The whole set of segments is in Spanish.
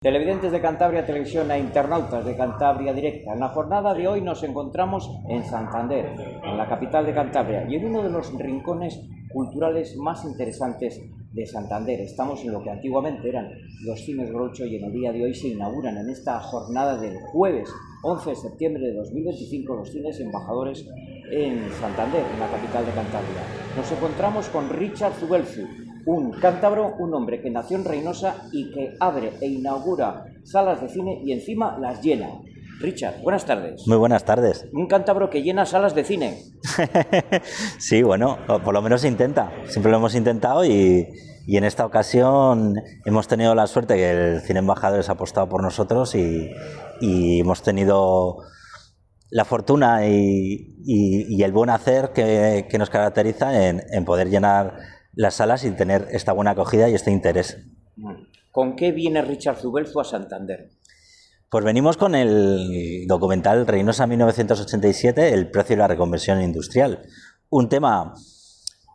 Televidentes de Cantabria Televisión e internautas de Cantabria Directa. En la jornada de hoy nos encontramos en Santander, en la capital de Cantabria, y en uno de los rincones culturales más interesantes de Santander. Estamos en lo que antiguamente eran los cines Groucho y en el día de hoy se inauguran en esta jornada del jueves 11 de septiembre de 2025 los cines Embajadores en Santander, en la capital de Cantabria. Nos encontramos con Richard Zubelzu, un cántabro, un hombre que nació en Reynosa y que abre e inaugura salas de cine y encima las llena. Richard, buenas tardes. Muy buenas tardes. Un cántabro que llena salas de cine. Sí, bueno, por lo menos se intenta. Siempre lo hemos intentado y en esta ocasión hemos tenido la suerte que el Cine Embajadores ha apostado por nosotros y hemos tenido la fortuna y el buen hacer que nos caracteriza en poder llenar las salas y tener esta buena acogida y este interés. ¿Con qué viene Richard Zubelzu a Santander? Pues venimos con el documental Reynosa 1987, el precio y la reconversión industrial. Un tema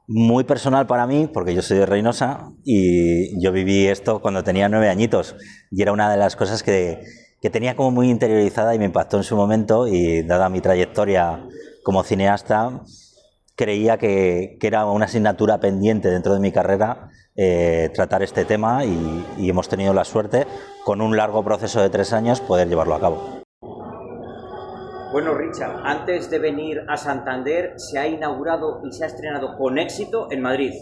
muy personal para mí, porque yo soy de Reynosa y yo viví esto cuando tenía 9 añitos y era una de las cosas que tenía como muy interiorizada y me impactó en su momento, y dada mi trayectoria como cineasta, creía que era una asignatura pendiente dentro de mi carrera tratar este tema y hemos tenido la suerte, con un largo proceso de 3 años, poder llevarlo a cabo. Bueno, Richard, antes de venir a Santander se ha inaugurado y se ha estrenado con éxito en Madrid.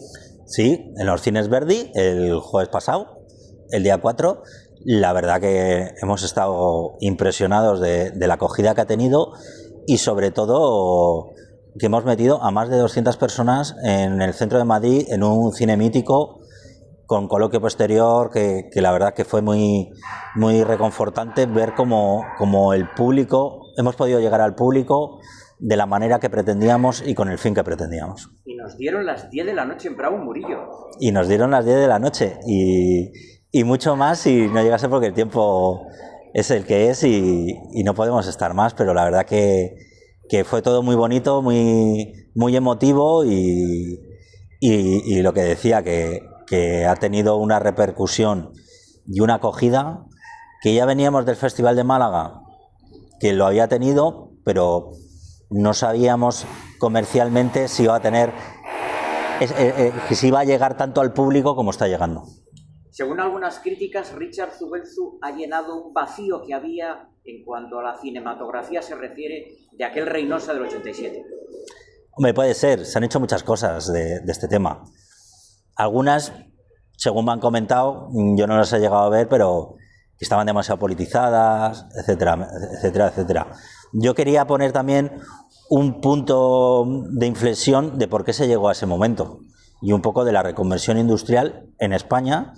Sí, en los cines Verdi el jueves pasado, el día 4. La verdad que hemos estado impresionados de la acogida que ha tenido y sobre todo que hemos metido a más de 200 personas en el centro de Madrid, en un cine mítico, con coloquio posterior, que la verdad que fue muy, muy reconfortante ver cómo el público, hemos podido llegar al público de la manera que pretendíamos y con el fin que pretendíamos. Y nos dieron las 10 de la noche en Bravo Murillo. Y nos dieron las 10 de la noche y mucho más si no llegase, porque el tiempo es el que es y no podemos estar más, pero la verdad que fue todo muy bonito, muy, muy emotivo y lo que decía, que ha tenido una repercusión y una acogida, que ya veníamos del Festival de Málaga, que lo había tenido, pero no sabíamos comercialmente si iba a tener, si iba a llegar tanto al público como está llegando. Según algunas críticas, Richard Zubelzu ha llenado un vacío que había en cuanto a la cinematografía se refiere de aquel Reynosa del 87. Hombre, puede ser, se han hecho muchas cosas de este tema. Algunas, según me han comentado, yo no las he llegado a ver, pero que estaban demasiado politizadas, etcétera, etcétera, etcétera. Yo quería poner también un punto de inflexión de por qué se llegó a ese momento y un poco de la reconversión industrial en España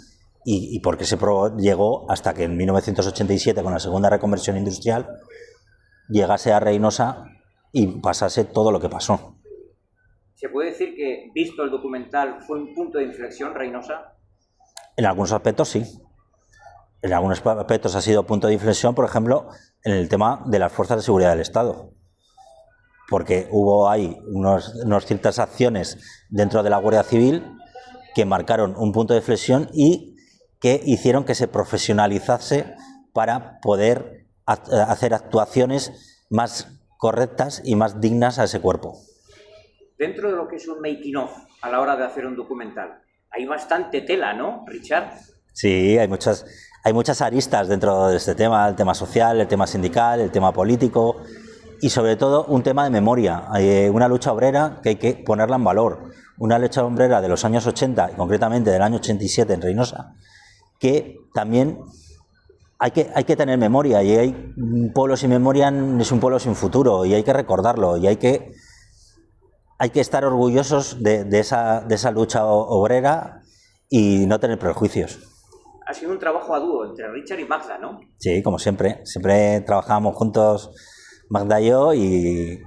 y por qué se llegó hasta que en 1987, con la segunda reconversión industrial, llegase a Reynosa y pasase todo lo que pasó. ¿Se puede decir que, visto el documental, fue un punto de inflexión Reynosa? En algunos aspectos sí. En algunos aspectos ha sido punto de inflexión, por ejemplo, en el tema de las fuerzas de seguridad del Estado. Porque hubo ahí unas ciertas acciones dentro de la Guardia Civil que marcaron un punto de inflexión y que hicieron que se profesionalizase para poder hacer actuaciones más correctas y más dignas a ese cuerpo. Dentro de lo que es un making of a la hora de hacer un documental, hay bastante tela, ¿no, Richard? Sí, hay muchas aristas dentro de este tema, el tema social, el tema sindical, el tema político y sobre todo un tema de memoria, una lucha obrera que hay que ponerla en valor, una lucha obrera de los años 80 y concretamente del año 87 en Reynosa, que también hay que tener memoria, y hay un pueblo sin memoria es un pueblo sin futuro y hay que recordarlo y hay que estar orgullosos de esa lucha obrera y no tener prejuicios. Ha sido un trabajo a dúo entre Richard y Magda, ¿no? Sí, como siempre trabajábamos juntos, Magda y yo, y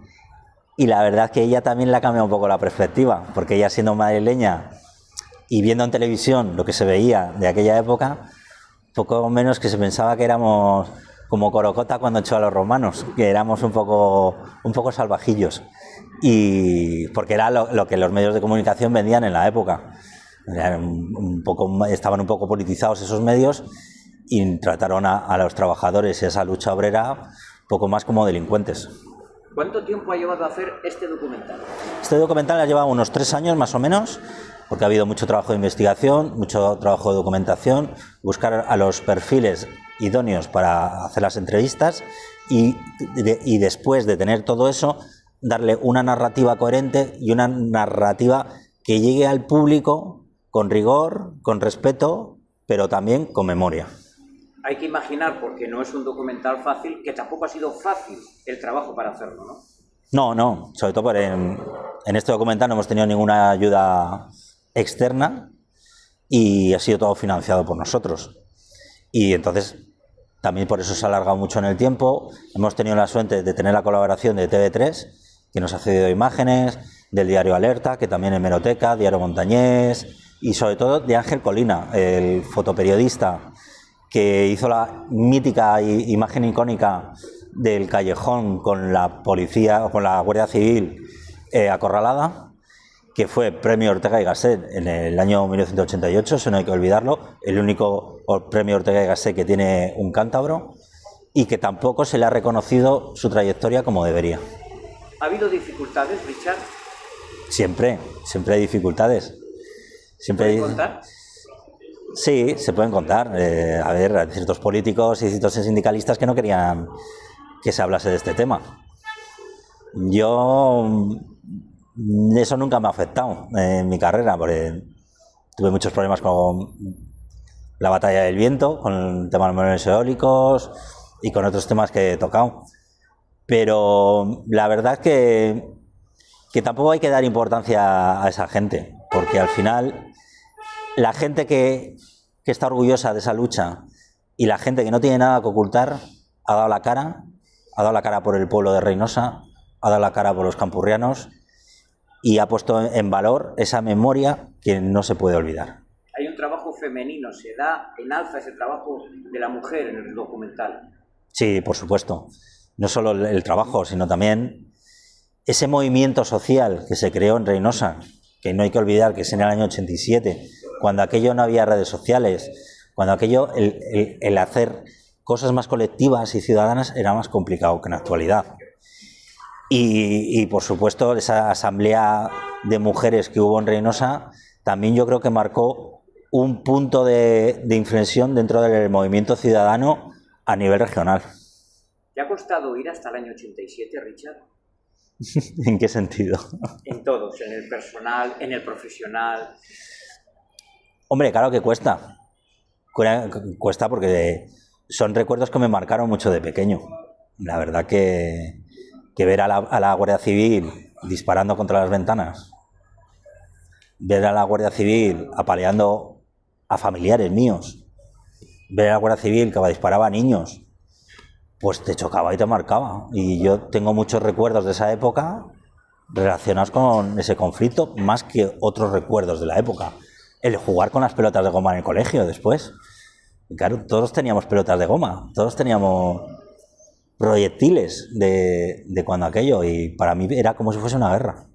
la verdad es que ella también le ha cambiado un poco la perspectiva, porque ella, siendo madrileña y viendo en televisión lo que se veía de aquella época, poco menos que se pensaba que éramos como Corocota cuando echó a los romanos, que éramos un poco salvajillos, y porque era lo que los medios de comunicación vendían en la época. Estaban un poco politizados esos medios y trataron a los trabajadores y a esa lucha obrera poco más como delincuentes. ¿Cuánto tiempo ha llevado a hacer este documental? Este documental ha llevado unos 3 años más o menos, porque ha habido mucho trabajo de investigación, mucho trabajo de documentación, buscar a los perfiles idóneos para hacer las entrevistas y después de tener todo eso, darle una narrativa coherente y una narrativa que llegue al público con rigor, con respeto, pero también con memoria. Hay que imaginar, porque no es un documental fácil, que tampoco ha sido fácil el trabajo para hacerlo, ¿no? No, sobre todo en este documental no hemos tenido ninguna ayuda externa y ha sido todo financiado por nosotros. Y entonces también por eso se ha alargado mucho en el tiempo. Hemos tenido la suerte de tener la colaboración de TV3, que nos ha cedido imágenes, del diario Alerta, que también es Hemeroteca, Diario Montañés, y sobre todo de Ángel Colina, el fotoperiodista que hizo la mítica imagen icónica del callejón con la policía o con la Guardia Civil acorralada, que fue premio Ortega y Gasset en el año 1988, eso no hay que olvidarlo, el único premio Ortega y Gasset que tiene un cántabro, y que tampoco se le ha reconocido su trayectoria como debería. ¿Ha habido dificultades, Richard? Siempre hay dificultades. Siempre ¿Puede contar? Sí, se pueden contar. A ver, hay ciertos políticos y ciertos sindicalistas que no querían que se hablase de este tema. Eso nunca me ha afectado en mi carrera, porque tuve muchos problemas con la batalla del viento, con el tema de los monopolios eólicos y con otros temas que he tocado. Pero la verdad es que tampoco hay que dar importancia a esa gente, porque al final la gente que está orgullosa de esa lucha y la gente que no tiene nada que ocultar ha dado la cara por el pueblo de Reynosa, ha dado la cara por los campurrianos y ha puesto en valor esa memoria que no se puede olvidar. Hay un trabajo femenino, se da en alza ese trabajo de la mujer en el documental. Sí, por supuesto. No solo el trabajo, sino también ese movimiento social que se creó en Reynosa, que no hay que olvidar que es en el año 87, cuando aquello no había redes sociales, cuando aquello, el hacer cosas más colectivas y ciudadanas era más complicado que en la actualidad. Y por supuesto, esa asamblea de mujeres que hubo en Reynosa también yo creo que marcó un punto de inflexión dentro del movimiento ciudadano a nivel regional. ¿Te ha costado ir hasta el año 87, Richard? ¿En qué sentido? En todos, en el personal, en el profesional. Hombre, claro que cuesta. Cuesta porque son recuerdos que me marcaron mucho de pequeño. La verdad que ver a la Guardia Civil disparando contra las ventanas, ver a la Guardia Civil apaleando a familiares míos, ver a la Guardia Civil que disparaba a niños, pues te chocaba y te marcaba. Y yo tengo muchos recuerdos de esa época relacionados con ese conflicto, más que otros recuerdos de la época. El jugar con las pelotas de goma en el colegio después. Y claro, todos teníamos pelotas de goma, todos teníamos proyectiles de cuando aquello, y para mí era como si fuese una guerra.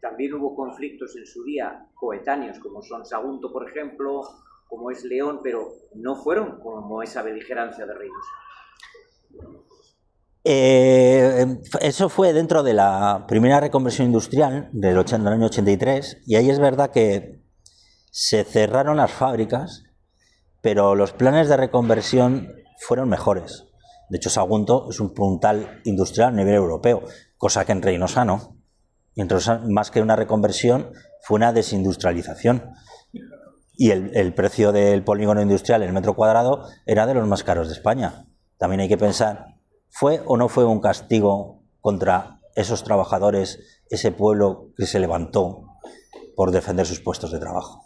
También hubo conflictos en su día coetáneos, como son Sagunto, por ejemplo, como es León, pero no fueron como esa beligerancia de Reynosa. Eso fue dentro de la primera reconversión industrial del año 83, y ahí es verdad que se cerraron las fábricas, pero los planes de reconversión fueron mejores. De hecho, Sagunto es un puntal industrial a nivel europeo, cosa que en Reynosa no. Y en Reynosa, más que una reconversión, fue una desindustrialización. Y el precio del polígono industrial en metro cuadrado era de los más caros de España. También hay que pensar, ¿fue o no fue un castigo contra esos trabajadores, ese pueblo que se levantó por defender sus puestos de trabajo?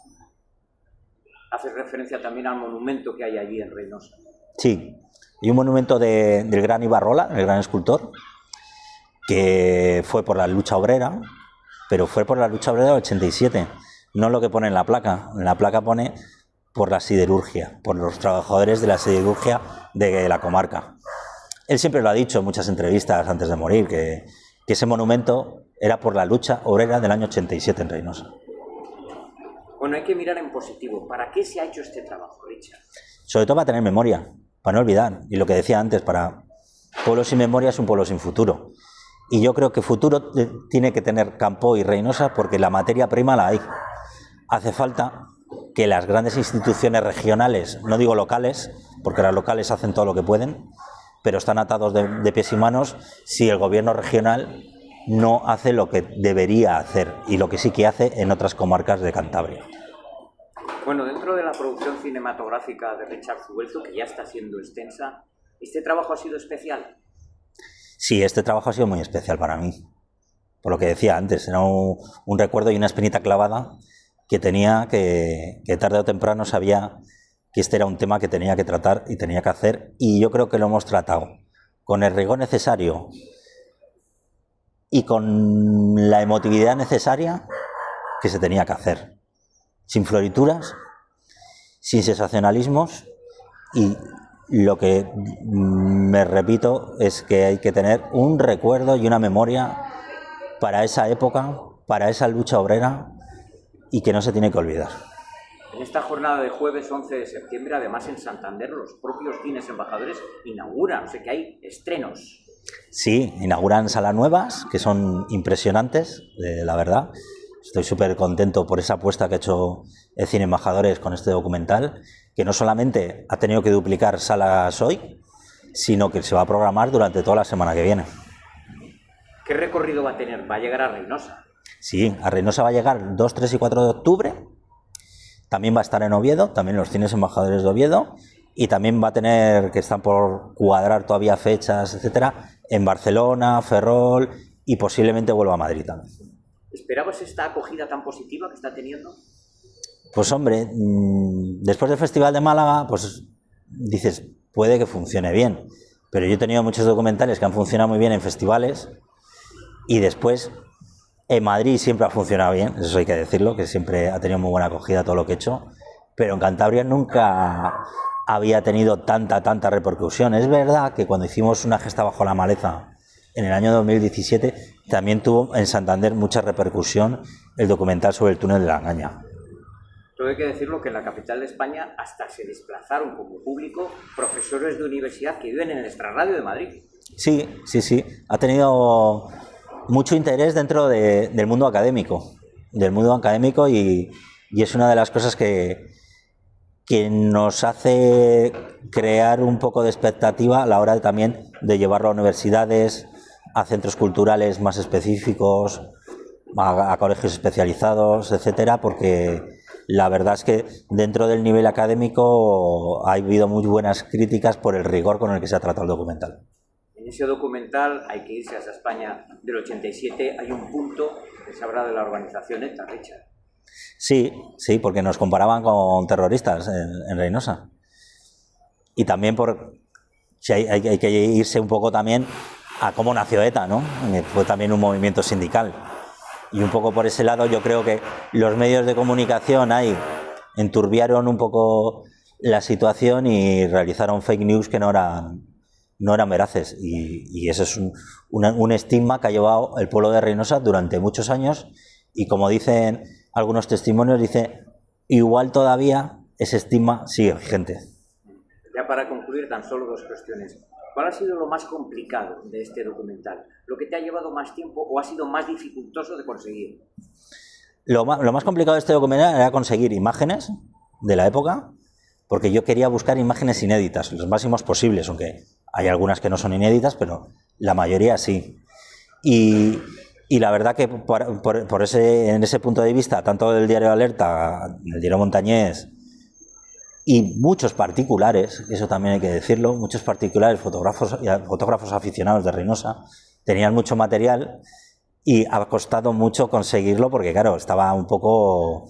Hace referencia también al monumento que hay allí en Reynosa. Sí, y un monumento del gran Ibarrola, el gran escultor, que fue por la lucha obrera, pero fue por la lucha obrera del 87. No lo que pone en la placa. En la placa pone por la siderurgia, por los trabajadores de la siderurgia de la comarca. Él siempre lo ha dicho en muchas entrevistas antes de morir, que ese monumento era por la lucha obrera del año 87 en Reynosa. Bueno, hay que mirar en positivo. ¿Para qué se ha hecho este trabajo, Richard? sobre todo para tener memoria, para no olvidar. Y lo que decía antes, para pueblo sin memoria es un pueblo sin futuro. Y yo creo que futuro tiene que tener Campo y Reinosa porque la materia prima la hay. Hace falta que las grandes instituciones regionales, no digo locales, porque las locales hacen todo lo que pueden, pero están atados de pies y manos si el gobierno regional no hace lo que debería hacer y lo que sí que hace en otras comarcas de Cantabria. Bueno, dentro de la producción cinematográfica de Richard Zubeldú, que ya está siendo extensa, ¿este trabajo ha sido especial? Sí, este trabajo ha sido muy especial para mí. Por lo que decía antes, era un recuerdo y una espinita clavada que tenía que tarde o temprano sabía que este era un tema que tenía que tratar y tenía que hacer, y yo creo que lo hemos tratado con el rigor necesario y con la emotividad necesaria que se tenía que hacer, sin florituras, sin sensacionalismos, y lo que me repito es que hay que tener un recuerdo y una memoria para esa época, para esa lucha obrera, y que no se tiene que olvidar. En esta jornada de jueves 11 de septiembre, además en Santander, los propios cines embajadores inauguran, o sea que hay estrenos. Sí, inauguran salas nuevas, que son impresionantes, la verdad. Estoy súper contento por esa apuesta que ha hecho el Cine Embajadores con este documental, que no solamente ha tenido que duplicar salas hoy, sino que se va a programar durante toda la semana que viene. ¿Qué recorrido va a tener? ¿Va a llegar a Reynosa? Sí, a Reynosa va a llegar 2, 3 y 4 de octubre. También va a estar en Oviedo, también los cines embajadores de Oviedo, y también va a tener, que están por cuadrar todavía fechas, etcétera, en Barcelona, Ferrol, y posiblemente vuelva a Madrid también. ¿Esperabas esta acogida tan positiva que está teniendo? Pues hombre, después del Festival de Málaga, pues dices, puede que funcione bien, pero yo he tenido muchos documentales que han funcionado muy bien en festivales, y después en Madrid siempre ha funcionado bien, eso hay que decirlo, que siempre ha tenido muy buena acogida todo lo que he hecho, pero en Cantabria nunca había tenido tanta repercusión. Es verdad que cuando hicimos Una gesta bajo la maleza en el año 2017, también tuvo en Santander mucha repercusión el documental sobre el túnel de la Angaña. Todo hay que decirlo que en la capital de España hasta se desplazaron como público profesores de universidad que viven en el extrarradio de Madrid. Sí, ha tenido mucho interés dentro del mundo académico, y es una de las cosas que nos hace crear un poco de expectativa a la hora también de llevarlo a universidades, a centros culturales más específicos, a colegios especializados, etcétera, porque la verdad es que dentro del nivel académico ha habido muy buenas críticas por el rigor con el que se ha tratado el documental. En ese documental, hay que irse hasta España del 87, hay un punto que se habla de la organización ETA, Richard. Sí, porque nos comparaban con terroristas en Reynosa. Y también hay que irse un poco también a cómo nació ETA, ¿no? Fue también un movimiento sindical. Y un poco por ese lado yo creo que los medios de comunicación ahí enturbiaron un poco la situación y realizaron fake news que no eran veraces, y eso es un estigma que ha llevado el pueblo de Reynosa durante muchos años, y como dicen algunos testimonios, dice, igual todavía ese estigma sigue vigente. Ya para concluir, tan solo dos cuestiones. ¿Cuál ha sido lo más complicado de este documental? ¿Lo que te ha llevado más tiempo o ha sido más dificultoso de conseguir? Lo más complicado de este documental era conseguir imágenes de la época, porque yo quería buscar imágenes inéditas, los máximos posibles, aunque hay algunas que no son inéditas, pero la mayoría sí. Y la verdad que en ese punto de vista, tanto del diario Alerta, del diario Montañés, y muchos particulares, eso también hay que decirlo, muchos particulares, fotógrafos aficionados de Reynosa, tenían mucho material y ha costado mucho conseguirlo porque, claro, estaba un poco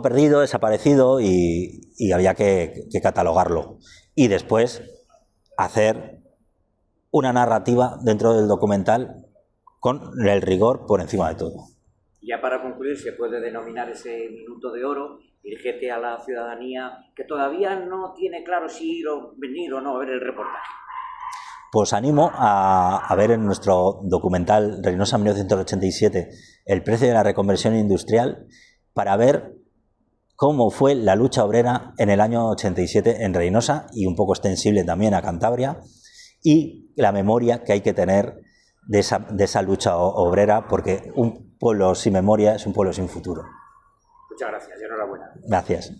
perdido, desaparecido, y había que catalogarlo. Y después hacer una narrativa dentro del documental con el rigor por encima de todo. Ya para concluir, se puede denominar ese minuto de oro, dirígete a la ciudadanía que todavía no tiene claro si ir o venir o no a ver el reportaje. Pues animo a ver en nuestro documental Reynosa 1987 el precio de la reconversión industrial, para ver cómo fue la lucha obrera en el año 87 en Reynosa y un poco extensible también a Cantabria, y la memoria que hay que tener de esa lucha obrera, porque un pueblo sin memoria es un pueblo sin futuro. Muchas gracias y enhorabuena. Gracias.